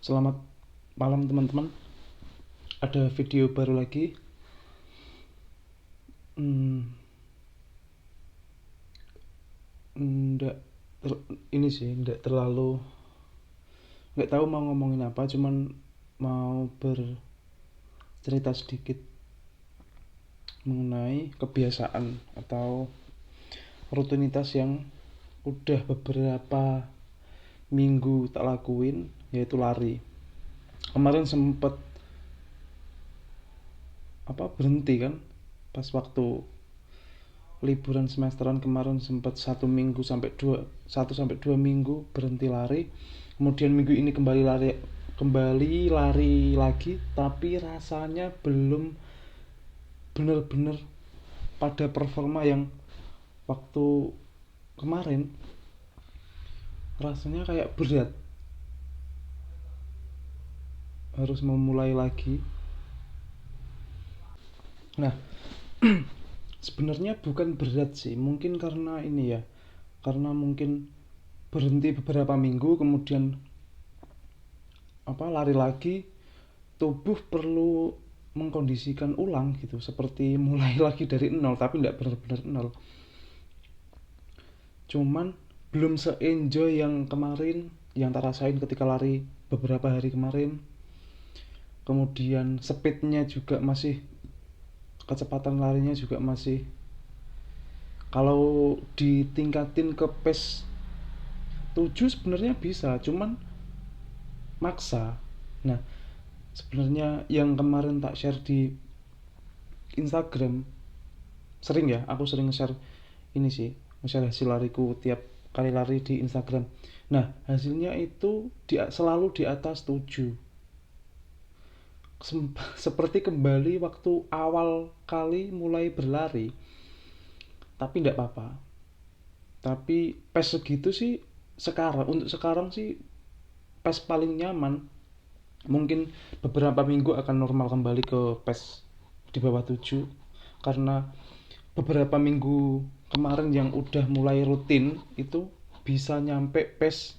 Selamat malam teman-teman. Ada video baru lagi. Ini sih nggak tahu mau ngomongin apa, cuman mau bercerita sedikit mengenai kebiasaan atau rutinitas yang udah beberapa minggu tak lakuin, yaitu lari. Kemarin sempet berhenti kan pas waktu liburan semesteran kemarin, sempat 1 sampai 2 minggu berhenti lari. Kemudian minggu ini kembali lari lagi, tapi rasanya belum benar-benar pada performa yang waktu kemarin. Rasanya kayak berat, harus memulai lagi. Nah, sebenarnya bukan berat sih, mungkin karena mungkin berhenti beberapa minggu, kemudian lari lagi, tubuh perlu mengkondisikan ulang gitu, seperti mulai lagi dari nol, tapi tidak benar-benar nol. Cuman belum se-enjoy yang kemarin, yang tak rasain ketika lari beberapa hari kemarin. Kemudian speednya juga masih, kecepatan larinya juga masih, kalau ditingkatin ke pace 7 sebenarnya bisa, cuman maksa. Nah, sebenarnya yang kemarin tak share di Instagram, aku sering share ini sih, nge-share hasil lariku tiap kali lari di Instagram. Nah, hasilnya itu selalu di atas 7. Seperti kembali waktu awal kali mulai berlari. Tapi tidak apa-apa. Tapi pace segitu sih untuk sekarang sih pace paling nyaman. Mungkin beberapa minggu akan normal kembali ke pace di bawah 7, karena beberapa minggu kemarin yang udah mulai rutin itu bisa nyampe pace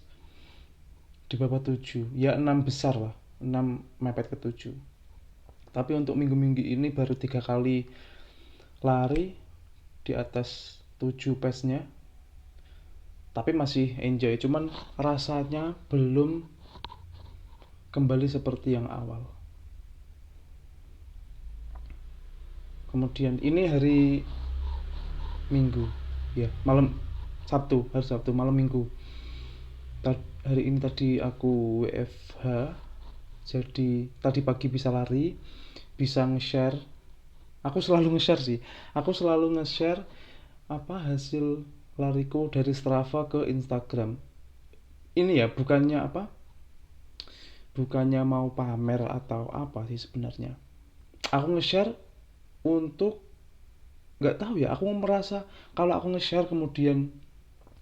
di bawah 7, ya 6 besar lah, 6 mepet ke 7. Tapi untuk minggu-minggu ini baru 3 kali lari di atas 7 pace-nya, tapi masih enjoy, cuman rasanya belum kembali seperti yang awal. Kemudian ini hari Minggu ya, hari Sabtu malam Minggu. Hari ini tadi aku WFH, jadi tadi pagi bisa lari, bisa nge-share. Aku selalu nge-share hasil lariku dari Strava ke Instagram. Ini ya, bukannya mau pamer atau apa sih sebenarnya. Aku nge-share untuk, nggak tahu ya, aku merasa kalau aku nge-share kemudian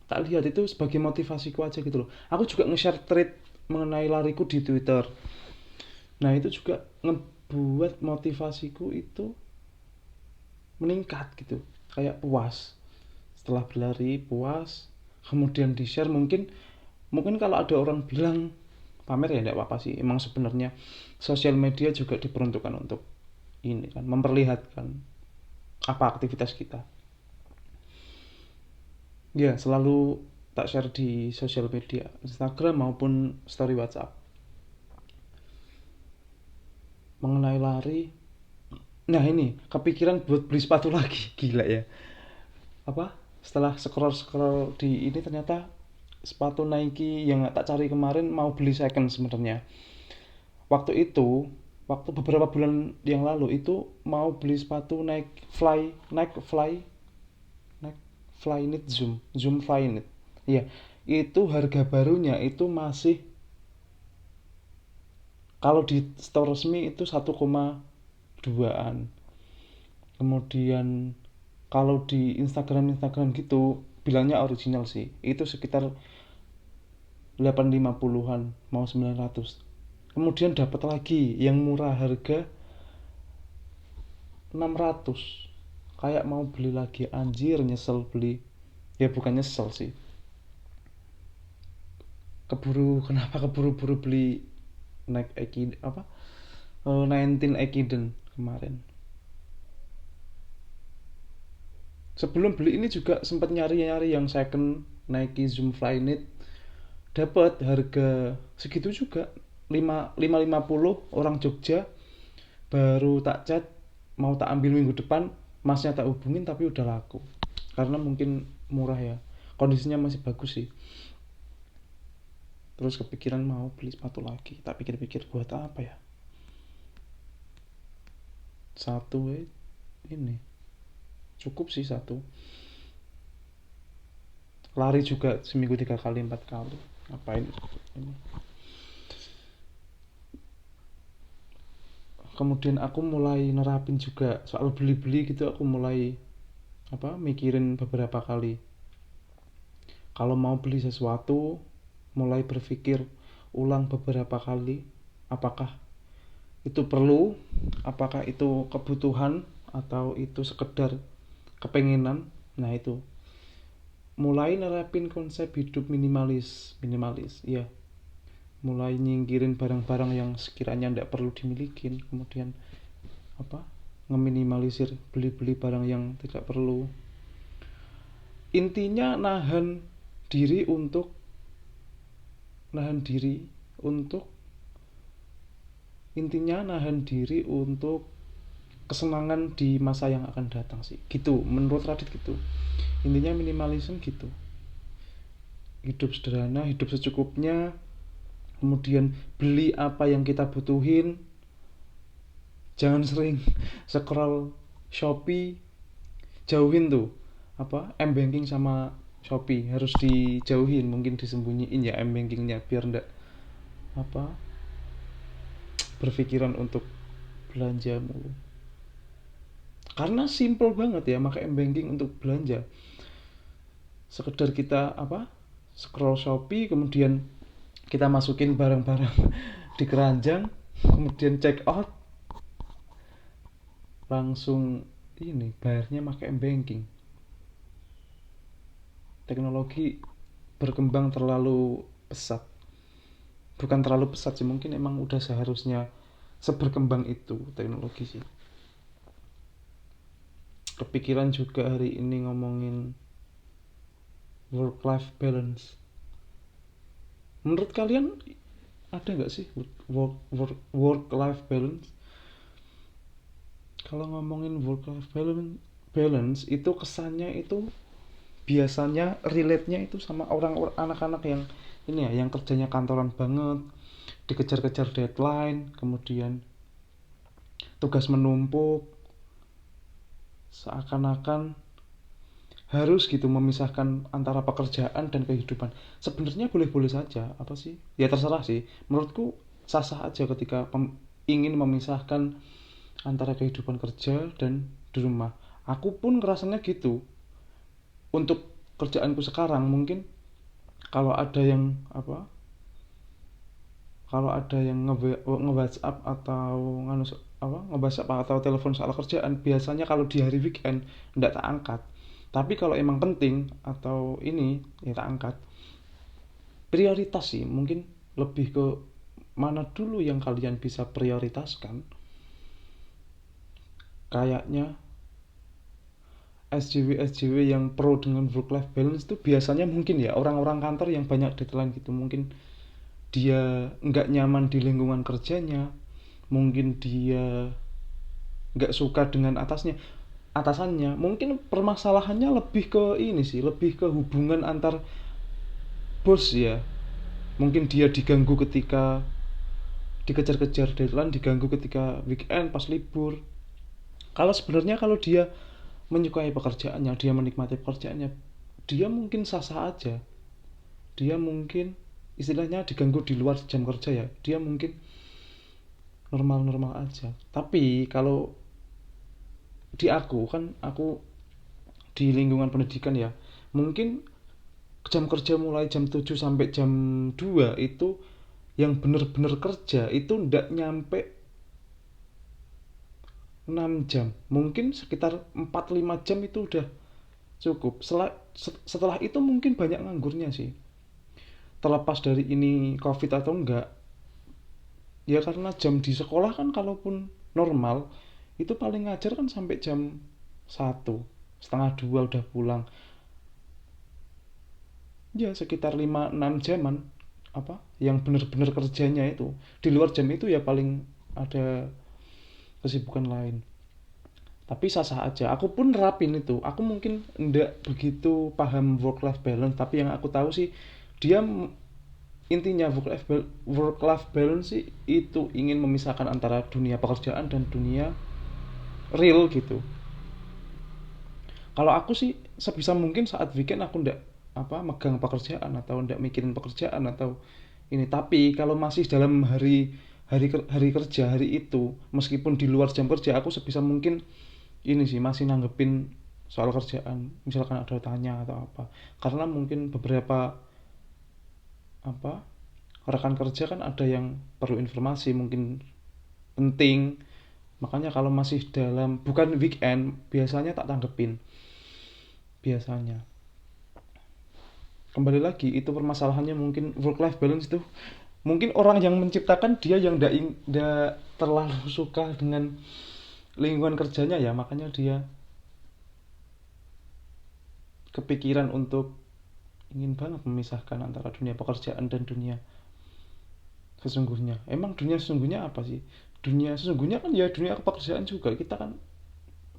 tak lihat, itu sebagai motivasiku aja gitu loh. Aku juga nge-share thread mengenai lariku di Twitter. Nah, itu juga ngebuat motivasiku itu meningkat gitu, kayak puas setelah berlari, puas. Kemudian di share, mungkin kalau ada orang bilang pamer ya enggak apa-apa sih. Emang sebenarnya sosial media juga diperuntukkan untuk ini kan, memperlihatkan apa aktivitas kita. Ya, selalu tak share di sosial media, Instagram maupun story WhatsApp, mengenai lari. Nah, ini kepikiran buat beli sepatu lagi. Gila ya, setelah scroll di ini, ternyata sepatu Nike yang tak cari kemarin mau beli second sebenarnya. Waktu beberapa bulan yang lalu itu mau beli sepatu Nike Flyknit Zoom Flyknit. Iya, itu harga barunya itu masih, kalau di store resmi itu 1,2an. Kemudian kalau di Instagram gitu bilangnya original sih, itu sekitar 850-an mau 900. Kemudian dapat lagi yang murah, harga 600. Kayak mau beli lagi, anjir, nyesel beli. Ya bukan nyesel sih, kenapa keburu-buru beli naik apa 19 Ekiden kemarin. Sebelum beli ini juga sempat nyari-nyari yang second Nike Zoom Flyknit, dapat harga segitu juga, 550 orang Jogja. Baru tak chat mau tak ambil minggu depan, masnya tak hubungin tapi udah laku karena mungkin murah ya, kondisinya masih bagus sih. Terus kepikiran mau beli sepatu lagi, tak pikir-pikir buat apa ya, satu ini cukup sih satu. Lari juga seminggu 3 kali 4 kali, ngapain ini. Kemudian aku mulai nerapin juga soal beli-beli gitu, aku mulai mikirin beberapa kali. Kalau mau beli sesuatu, mulai berpikir ulang beberapa kali, apakah itu perlu, apakah itu kebutuhan, atau itu sekedar kepengenan. Nah itu mulai nerapin konsep hidup minimalis ya, mulai nyingkirin barang-barang yang sekiranya tidak perlu dimiliki, kemudian ngeminimalisir beli-beli barang yang tidak perlu. Intinya diri untuk nahan diri untuk kesenangan di masa yang akan datang sih, gitu menurut Radit gitu. Intinya minimalism gitu, hidup sederhana, hidup secukupnya, kemudian beli apa yang kita butuhin, jangan sering scroll Shopee, jauhin tuh m-banking sama Shopee, harus dijauhin, mungkin disembunyiin ya m-bankingnya biar ndak berpikiran untuk belanja mulu. Karena simple banget ya pakai m-banking untuk belanja, sekedar kita scroll Shopee, kemudian kita masukin barang-barang di keranjang, kemudian check out, langsung ini bayarnya pakai m-banking. Teknologi berkembang terlalu pesat, bukan terlalu pesat sih, mungkin emang udah seharusnya seberkembang itu teknologi sih. Kepikiran juga hari ini ngomongin work life balance. Menurut kalian ada nggak sih work life balance? Kalau ngomongin work life balance itu kesannya itu biasanya relate-nya itu sama anak-anak yang ini ya, yang kerjanya kantoran banget, dikejar-kejar deadline, kemudian tugas menumpuk, seakan-akan harus gitu memisahkan antara pekerjaan dan kehidupan. Sebenarnya boleh-boleh saja, ya terserah sih. Menurutku sah-sah aja ketika ingin memisahkan antara kehidupan kerja dan di rumah. Aku pun ngerasanya gitu. Untuk kerjaanku sekarang mungkin kalau ada yang nge-WhatsApp atau nge-WhatsApp atau telepon soal kerjaan, biasanya kalau di hari weekend enggak tak angkat. Tapi kalau emang penting atau ini ya tak angkat. Prioritas sih, mungkin lebih ke mana dulu yang kalian bisa prioritaskan. Kayaknya SJW yang pro dengan work life balance itu biasanya mungkin ya orang-orang kantor yang banyak deadline gitu. Mungkin dia nggak nyaman di lingkungan kerjanya, mungkin dia nggak suka dengan atasannya, mungkin permasalahannya lebih ke ini sih, lebih ke hubungan antar bos ya. Mungkin dia diganggu ketika dikejar-kejar deadline, diganggu ketika weekend pas libur. Kalau sebenarnya kalau dia menyukai pekerjaannya, dia menikmati pekerjaannya, dia mungkin sah-sah aja. Dia mungkin istilahnya diganggu di luar jam kerja ya, dia mungkin normal-normal aja. Tapi kalau aku di lingkungan pendidikan ya, mungkin jam kerja mulai jam 7 sampai jam 2 itu yang bener-bener kerja itu ndak nyampe 6 jam, mungkin sekitar 4-5 jam itu udah cukup. Setelah itu mungkin banyak nganggurnya sih, terlepas dari ini covid atau enggak. Ya karena jam di sekolah kan kalaupun normal itu paling ngajar kan sampai jam 1 setengah 2 udah pulang. Ya sekitar 5-6 jaman apa yang bener-bener kerjanya itu. Di luar jam itu ya paling ada kesibukan lain. Tapi sah-sah aja, aku pun nerapin itu. Aku mungkin ndak begitu paham work life balance, tapi yang aku tahu sih dia intinya work life balance sih itu ingin memisahkan antara dunia pekerjaan dan dunia real gitu. Kalau aku sih sebisa mungkin saat weekend aku ndak apa megang pekerjaan atau ndak mikirin pekerjaan atau ini. Tapi kalau masih dalam hari kerja hari itu, meskipun di luar jam kerja, aku sebisa mungkin ini sih masih nanggepin soal kerjaan, misalkan ada tanya atau apa. Karena mungkin beberapa apa rekan kerja kan ada yang perlu informasi mungkin penting, makanya kalau masih dalam bukan weekend biasanya tak tanggepin biasanya. Kembali lagi itu permasalahannya, mungkin work life balance itu mungkin orang yang menciptakan dia yang tidak terlalu suka dengan lingkungan kerjanya ya, makanya dia kepikiran untuk ingin banget memisahkan antara dunia pekerjaan dan dunia sesungguhnya. Emang dunia sesungguhnya apa sih? Dunia sesungguhnya kan ya dunia pekerjaan juga. Kita kan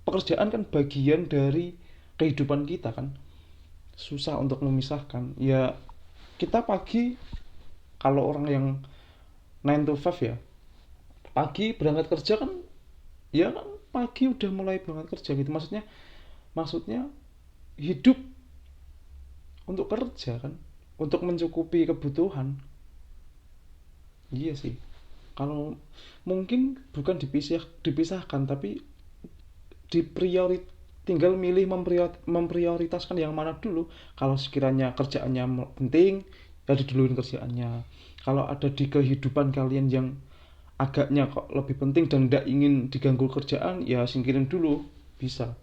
pekerjaan kan bagian dari kehidupan kita kan. Susah untuk memisahkan. Ya kita pagi, kalau orang yang 9 to 5 ya, pagi berangkat kerja kan, ya kan pagi udah mulai berangkat kerja gitu. Maksudnya hidup untuk kerja kan, untuk mencukupi kebutuhan. Iya sih. Kalau mungkin bukan dipisahkan tapi dipriorit tinggal milih memprioritaskan yang mana dulu. Kalau sekiranya kerjaannya penting, ya diduluin kerjaannya. Kalau ada di kehidupan kalian yang agaknya kok lebih penting dan tidak ingin diganggu kerjaan, ya singkirin dulu, bisa.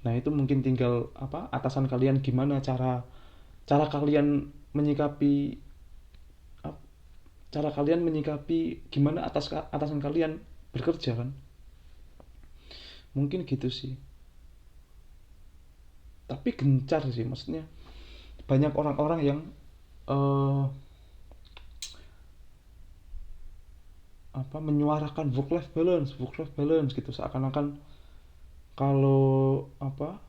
Nah itu mungkin tinggal apa atasan kalian gimana cara cara kalian menyikapi cara kalian menyikapi gimana atasan kalian bekerja kan, mungkin gitu sih. Tapi gencar sih, maksudnya banyak orang-orang yang uh, apa menyuarakan work life balance gitu, seakan-akan kalau apa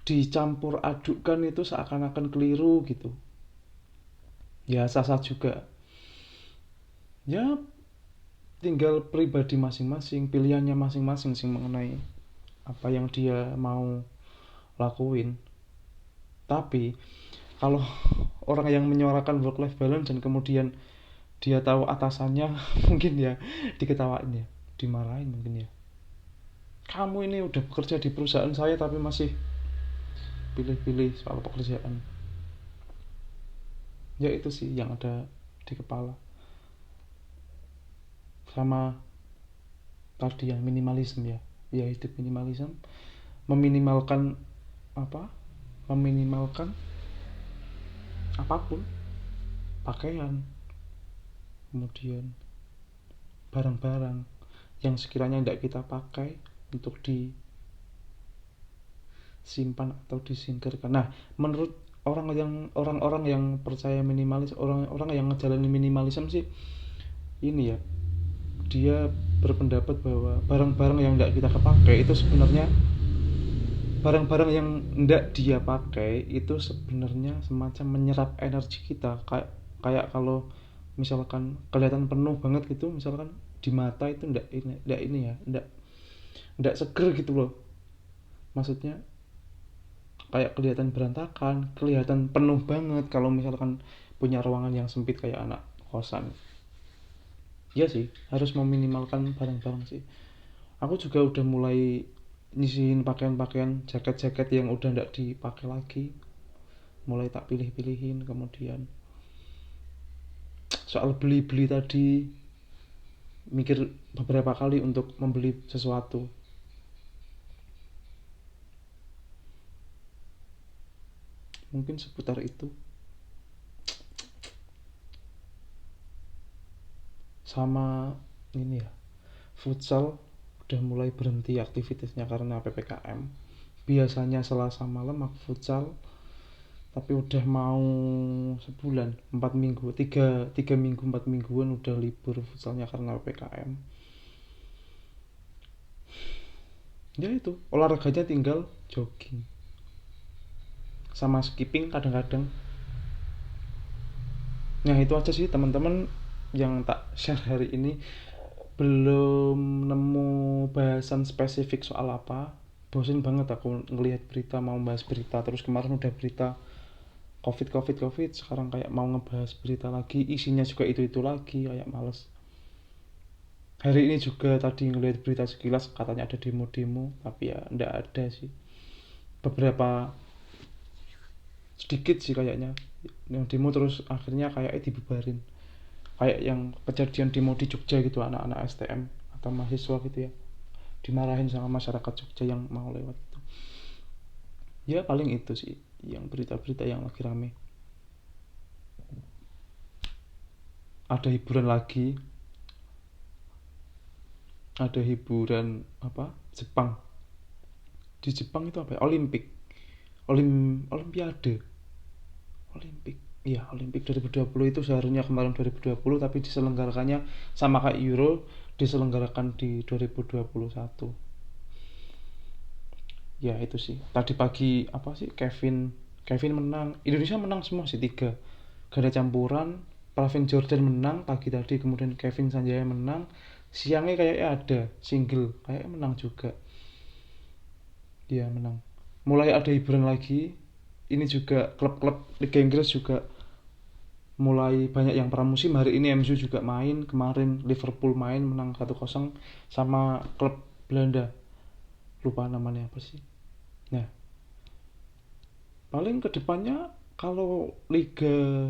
dicampur adukkan itu seakan-akan keliru gitu. Ya sah-sah juga, ya tinggal pribadi masing-masing, pilihannya masing-masing sih mengenai apa yang dia mau lakuin. Tapi kalau orang yang menyuarakan work life balance dan kemudian dia tahu atasannya mungkin ya diketawain ya, dimarahin mungkin ya. Kamu ini udah bekerja di perusahaan saya tapi masih pilih-pilih soal pekerjaan. Ya itu sih yang ada di kepala. Sama tadi yang minimalisme ya. Ya hidup minimalisme, meminimalkan apa? Meminimalkan apapun, pakaian, kemudian barang-barang yang sekiranya tidak kita pakai untuk disimpan atau disingkirkan. Nah, menurut orang-orang yang percaya minimalis, orang-orang yang ngejalanin minimalisme sih ini ya, dia berpendapat bahwa barang-barang yang tidak kita kepakai itu sebenarnya barang-barang yang tidak dia pakai itu sebenarnya semacam menyerap energi kita, kayak kayak kalau misalkan kelihatan penuh banget gitu, misalkan di mata itu ndak ini ya, ndak seger gitu loh, maksudnya kayak kelihatan berantakan, kelihatan penuh banget kalau misalkan punya ruangan yang sempit kayak anak kosan. Iya sih, harus meminimalkan barang-barang sih. Aku juga udah mulai nyisihin pakaian-pakaian, jaket-jaket yang udah ndak dipakai lagi, mulai tak pilih-pilihin. Kemudian soal beli-beli tadi, mikir beberapa kali untuk membeli sesuatu. Mungkin seputar itu. sama ini ya, futsal udah mulai berhenti aktivitasnya karena PPKM. Biasanya Selasa malam aku futsal, tapi udah mau sebulan, 4 minggu, tiga minggu 4 mingguan udah libur futsalnya karena PPKM. Ya itu, olahraganya tinggal jogging sama skipping kadang-kadang. Nah itu aja sih teman-teman yang tak share hari ini. Belum nemu bahasan spesifik soal apa. Bosen banget aku ngelihat berita, mau bahas berita terus. Kemarin udah berita covid, sekarang kayak mau ngebahas berita lagi, isinya juga itu lagi, kayak males. Hari ini juga tadi ngelihat berita sekilas katanya ada demo-demo, tapi ya ndak ada sih. Beberapa sedikit sih kayaknya yang demo, terus akhirnya kayak dibubarin, kayak yang kejadian demo di Jogja gitu, anak-anak STM atau mahasiswa gitu ya, dimarahin sama masyarakat Jogja yang mau lewat itu. Ya paling itu sih yang berita-berita yang lagi rame. Ada hiburan lagi, ada hiburan apa, Jepang. Di Jepang itu apa ya, Olimpiade. Olimpik. Iya, Olimpik 2020 itu seharusnya kemarin 2020, tapi diselenggarakannya sama kayak Euro, diselenggarakan di 2021. Ya itu sih. Tadi pagi apa sih, Kevin menang. Indonesia menang semua sih, tiga. Ganda campuran, Pravin Jordan menang pagi tadi, kemudian Kevin Sanjaya menang. Siangnya kayaknya ada single, kayaknya menang juga. Dia menang. Mulai ada hiburan lagi. Ini juga klub-klub Liga Inggris juga mulai banyak yang pramusim. Hari ini MU juga main, kemarin Liverpool main menang 1-0 sama klub Belanda, lupa namanya apa sih. Nah paling kedepannya kalau Liga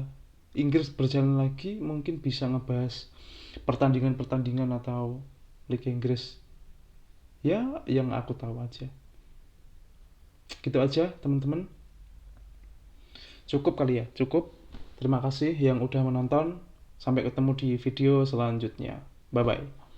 Inggris berjalan lagi mungkin bisa ngebahas pertandingan-pertandingan atau Liga Inggris ya yang aku tahu aja. Gitu aja teman-teman, cukup kali ya, cukup. Terima kasih yang udah menonton, sampai ketemu di video selanjutnya. Bye bye.